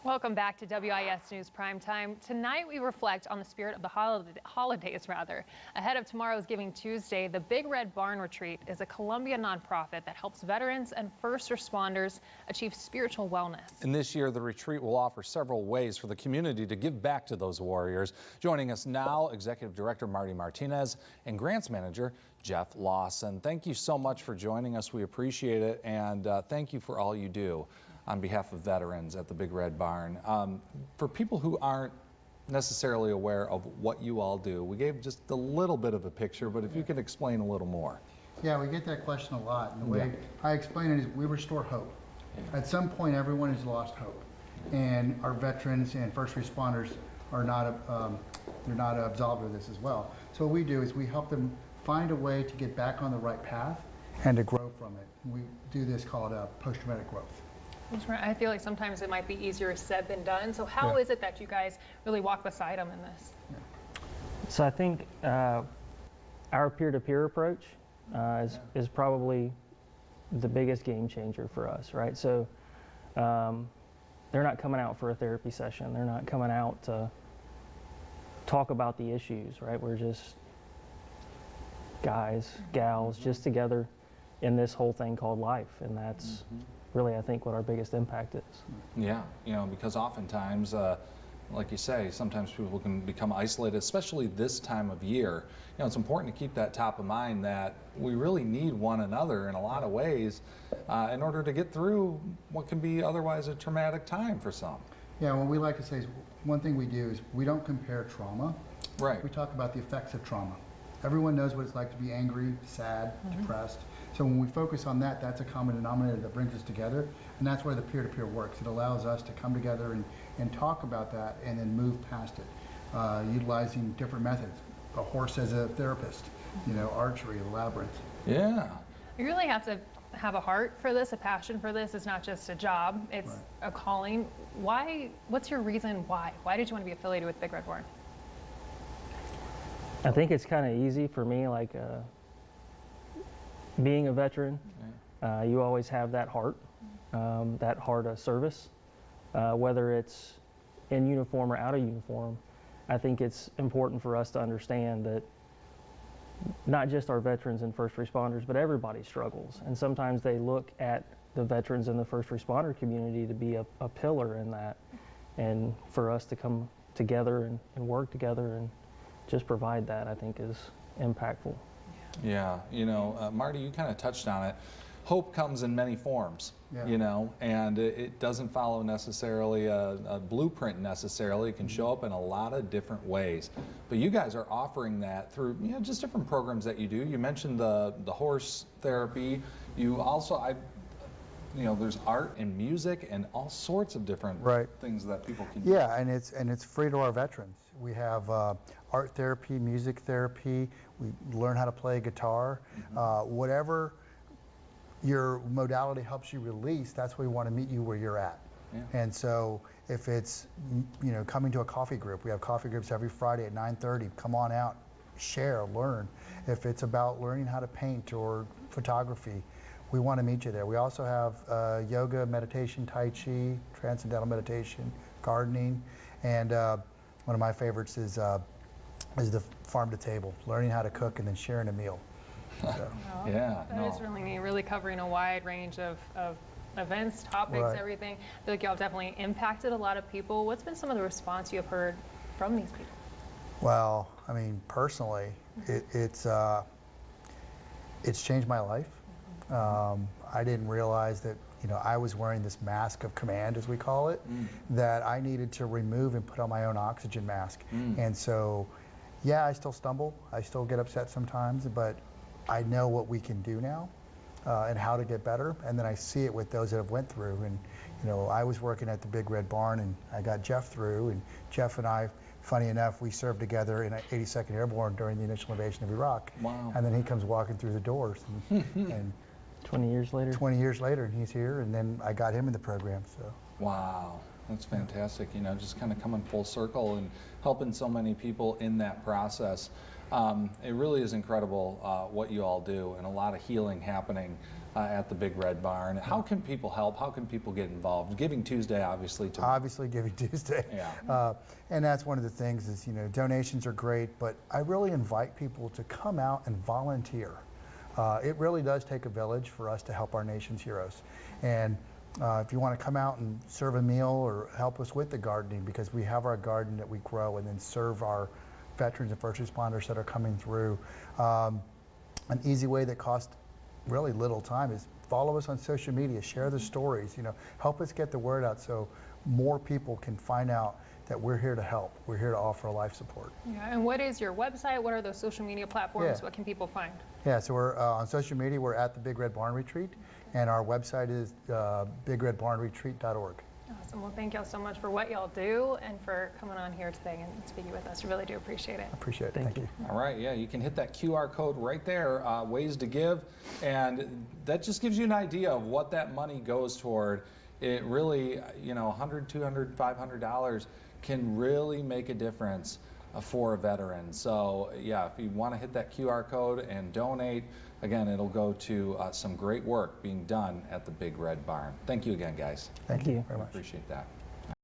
Welcome back to WIS News Primetime. Tonight we reflect on the spirit of the holidays. Ahead of tomorrow's Giving Tuesday, the Big Red Barn Retreat is a Columbia nonprofit that helps veterans and first responders achieve spiritual wellness. And this year, the retreat will offer several ways for the community to give back to those warriors. Joining us now, Executive Director Marty Martinez and Grants Manager Jeff Lawson. Thank you so much for joining us. We appreciate it, and thank you for all you do on behalf of veterans at the Big Red Barn. For people who aren't necessarily aware of what you all do, we gave just a little bit of a picture, but if you could explain a little more. Yeah, we get that question a lot, and the way I explain it is we restore hope. At some point, everyone has lost hope, and our veterans and first responders are not they're not absolved of this as well. So what we do is we help them find a way to get back on the right path and to grow from it. We do this called post-traumatic growth. I feel like sometimes it might be easier said than done. So how is it that you guys really walk beside them in this? So I think our peer-to-peer approach is probably the biggest game changer for us, right? So they're not coming out for a therapy session. They're not coming out to talk about the issues, right? We're just guys, gals, just together in this whole thing called life, and that's really, I think, what our biggest impact is. Yeah, you know, because oftentimes, like you say, sometimes people can become isolated, especially this time of year. You know, it's important to keep that top of mind that we really need one another in a lot of ways in order to get through what can be otherwise a traumatic time for some. Yeah, what we like to say is one thing we do is we don't compare trauma. Right. We talk about the effects of trauma. Everyone knows what it's like to be angry, sad, depressed. So when we focus on that, that's a common denominator that brings us together, and that's where the peer-to-peer works. It allows us to come together and talk about that and then move past it, utilizing different methods. A horse as a therapist, you know, archery, the labyrinth. Yeah. You really have to have a heart for this, a passion for this. It's not just a job, it's a calling. Why? What's your reason why? Why did you want to be affiliated with Big Red Barn? I think it's kind of easy for me, like being a veteran, you always have that heart of service, whether it's in uniform or out of uniform. I think it's important for us to understand that not just our veterans and first responders, but everybody struggles. And sometimes they look at the veterans and the first responder community to be a pillar in that. And for us to come together and work together and just provide that, I think, is impactful. Yeah, you know, Marty, you kind of touched on it. Hope comes in many forms, you know, and it doesn't follow necessarily a blueprint necessarily. It can show up in a lot of different ways. But you guys are offering that through, you know, just different programs that you do. You mentioned the horse therapy. You also, you know, there's art and music and all sorts of different things that people can do. Yeah, and it's free to our veterans. We have art therapy, music therapy. We learn how to play guitar. Whatever your modality helps you release, that's where we want to meet you where you're at. And so if it's, you know, coming to a coffee group, we have coffee groups every Friday at 9:30. Come on out, share, learn. If it's about learning how to paint or photography, we want to meet you there. We also have yoga, meditation, tai chi, transcendental meditation, gardening, and one of my favorites is the farm to table, learning how to cook and then sharing a meal. So. That is really neat, really covering a wide range of events, topics, everything. I feel like y'all definitely impacted a lot of people. What's been some of the response you have heard from these people? Well, I mean, personally, it's changed my life. I didn't realize that, you know, I was wearing this mask of command, as we call it, that I needed to remove and put on my own oxygen mask. And so, yeah, I still stumble. I still get upset sometimes, but I know what we can do now and how to get better. And then I see it with those that have went through. And, you know, I was working at the Big Red Barn, and I got Jeff through. And Jeff and I, funny enough, we served together in 82nd Airborne during the initial invasion of Iraq. Wow. And then he comes walking through the doors. And 20 years later? 20 years later, and he's here, and then I got him in the program. So. Wow, that's fantastic. You know, just kind of coming full circle and helping so many people in that process. It really is incredible what you all do, and a lot of healing happening at the Big Red Barn. How can people help? How can people get involved? Giving Tuesday, obviously. Obviously, Giving Tuesday. Yeah. And that's one of the things is, donations are great, but I really invite people to come out and volunteer. It really does take a village for us to help our nation's heroes. And if you want to come out and serve a meal or help us with the gardening, because we have our garden that we grow and then serve our veterans and first responders that are coming through. An easy way that costs really little time is follow us on social media, share the stories, help us get the word out so more people can find out that we're here to help. We're here to offer life support. Yeah, and what is your website? What are those social media platforms? Yeah. What can people find? Yeah, so we're on social media. We're at the Big Red Barn Retreat, and our website is bigredbarnretreat.org. Awesome. Well, thank y'all so much for what y'all do and for coming on here today and speaking with us. We really do appreciate it. Appreciate it. Thank you. All right, yeah, you can hit that QR code right there, ways to give, and that just gives you an idea of what that money goes toward. It really, $100, $200, $500 can really make a difference for a veteran. So yeah, if you want to hit that QR code and donate, again, it'll go to some great work being done at the Big Red Barn. Thank you again, guys. Thank you very much. Appreciate that.